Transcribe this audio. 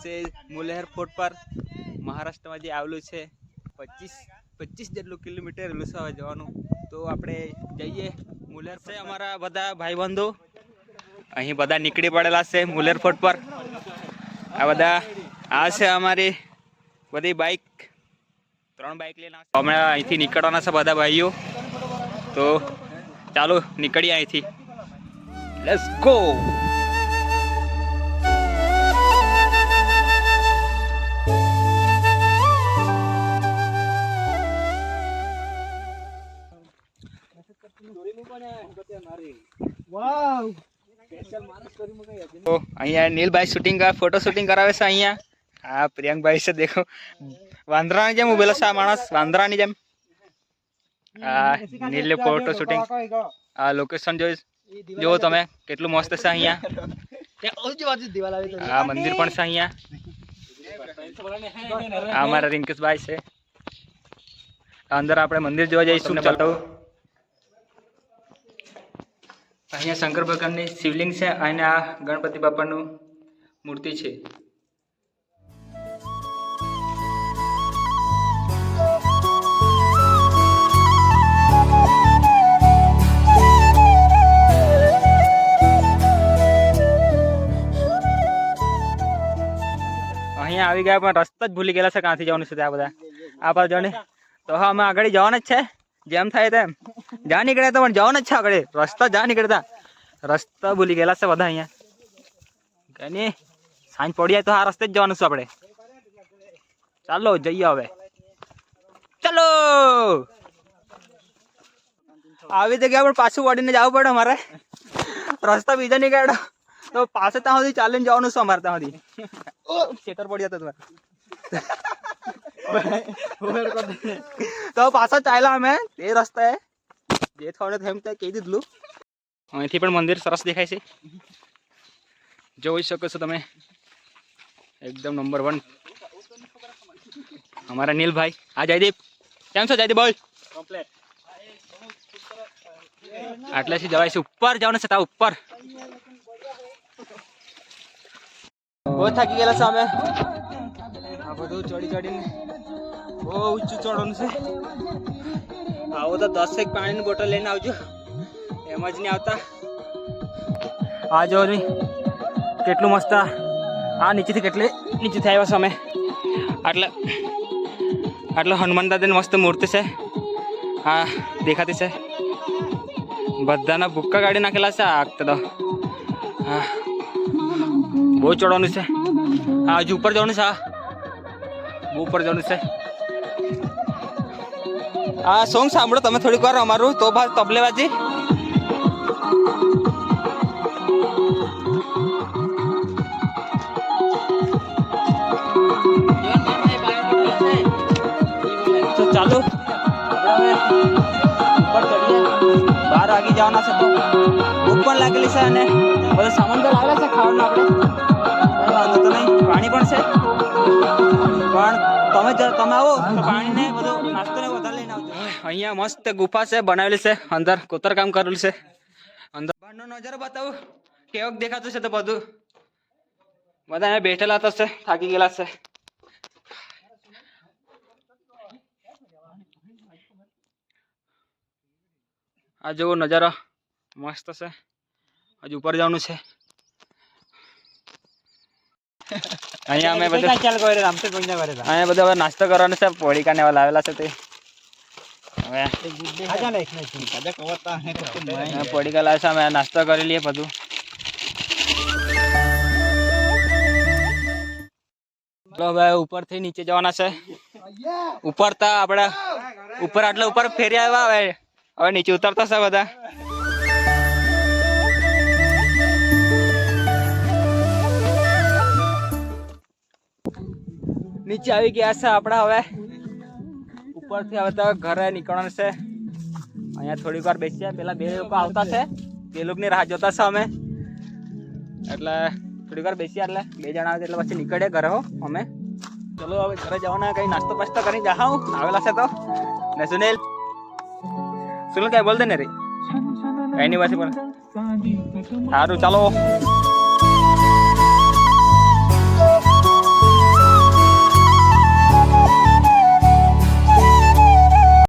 છે મુલેહર ફોર્ટ પર મહારાષ્ટ્રમાં જે આવેલું છે 25 જેટલું કિલોમીટર લુસાવા જવાનું. તો આપણે જઈએ મુલેહર છે. અમારા બધા ભાઈબંધો અહીં બધા નીકળી પડેલા છે મુલેહર ફોર્ટ પર. આ બધા આ છે અમારી બધી બાઇક, 3 બાઇક લઈને અમે અહીંથી નીકળવાના છે બધા ભાઈઓ. તો ચાલો નીકળીએ અહીંથી. Let's go. તો અહીંયા નીલભાઈ શૂટિંગ ફોટો શૂટિંગ કરાવે છે. અહીંયા હા પ્રિયંકભાઈ છે, દેખો વાંદરાની જેમ ઉભેલો છે આ માણસ, વાંદરાની જેમ. આ નીલ ફોટો શૂટિંગ. આ લોકેશન જોવો તમે કેટલું મસ્ત છે. અહીંયા આ મંદિર પણ છે. અહીંયા આ અમારા રિંકેશભાઈ છે. અંદર આપણે મંદિર જોવા જઈશું. ચાલો. અહીંયા શંકર ભગવાનની શિવલિંગ છે અને આ ગણપતિ બાપાનું મૂર્તિ છે. અહીંયા આવી ગયા પણ રસ્તા જ ભૂલી ગયેલા છે ક્યાંથી જવાનું છે. ત્યાં બધા આ પર જણે તો હા અમે આગળ જવાના જ છે. જેમ થાય તેમ જ્યાં નીકળ્યા તો પણ જવાના જ છે આગળ. રસ્તા જ્યાં નીકળતા રસ્તા ભૂલી ગયેલા છે બધા. અહીંયા કઈ નહીં, સાંજ પડી જાય તો આ રસ્તે જ જવાનું છે આપણે. ચાલો જઈએ હવે. ચાલો આવી જગ્યા પણ પાછું વળીને જવું પડે અમારે. રસ્તા બીજા નીકળ્યો તો પાસે ત્યાં સુધી ચાલીને જવાનું છે અમારે. ત્યાં સુધી ખેતર પડી જતો તમારે તો પાછા ચાલ્યા અમે એ રસ્તે. જે થવાનું એમ તો કહી દીધું. અહીંથી પણ મંદિર સરસ દેખાય છે, જોઈ શકો છો તમે. એકદમ નંબર 1 અમારા નીલભાઈ. આ જયદીપ કેમ છો જયદીપ? બોલ. આટલેથી જવાય છે. ઉપર જવાનું છે. ત્યાં ઉપર બહુ થાકી ગયેલા છે અમે. આ બધું ચડી ચડીને બહુ ઊંચું ચડવાનું છે. આવો તો 10 એક પાણીની બોટલ લઈને આવજો, એમ જ નહીં આવતા. આ જો કેટલું મસ્ત. આ નીચેથી નીચેથી આવ્યા છે અમે. આટલે હનુમાન દાદાની મસ્ત મૂર્તિ છે. હા દેખાતી છે. બધાના ભૂક્કા કાઢી નાખેલા છે આ વખતે તો. હા બહુ ચડવાનું છે. હા હજુ ઉપર જવાનું છે. બહુ ઉપર જવાનું છે. હા સોંગ સાંભળો તમે થોડીક વાર અમારું. તો બસ તબલેબાજી. તો ચાલો ઉપર ચડીએ. 12 વાગી જવાના છે. તો ભૂખ પણ લાગેલી છે અને બધો સામાન તો લાગેલા છે ખાવાનું. આપણે વાંધો તો નહીં. પાણી પણ છે, પણ તમે આવો તો પાણી ને બધું નાસ્તો ને વધારે લઈને આવજો. અહીંયા મસ્ત ગુફા છે બનાવેલી છે. અંદર કોતરકામ કરેલું છે. અંદર બહારનો નજારો બતાવું કેવોક દેખાતું છે. તો બધું બધા અહીંયા બેઠેલા તો છે, થાકી ગયેલા છે. આ જેવો નજારો મસ્ત છે. હજુ ઉપર જવાનું છે. અહીંયા અમે બધા અહીંયા બધા હવે નાસ્તો કરવાનો છે. પોળીકા ને એવા લાવેલા છે તે હવે પોળીકા લાવે છે. અમે નાસ્તો કરી લઈએ બધું. હવે ઉપરથી નીચે જવાના છે. ઉપર તો આપણે ઉપર આટલે ઉપર ફેરી આવ્યા. હવે નીચે ઉતરતા છે બધા. નીચે આવી ગયા છે આપણે. હવે ઉપરથી હવે તો ઘરે નીકળવાનું છે. અહીંયા થોડીક વાર બેસીએ. પેલા 2 લોકો આવતા છે, તે લોકોની રાહ જોતા છે અમે. એટલે થોડીક વાર બેસીએ. એટલે 2 જણા આવે એટલે પછી નીકળીએ ઘરે. હો અમે ચલો હવે ઘરે જવાના. કઈ નાસ્તો પાસ્તો કરી જાઉં આવેલા છે તો. ને સુનિલ કઈ બોલ દે ને રે કઈ નહીં. પાછી પણ સારું ચાલો.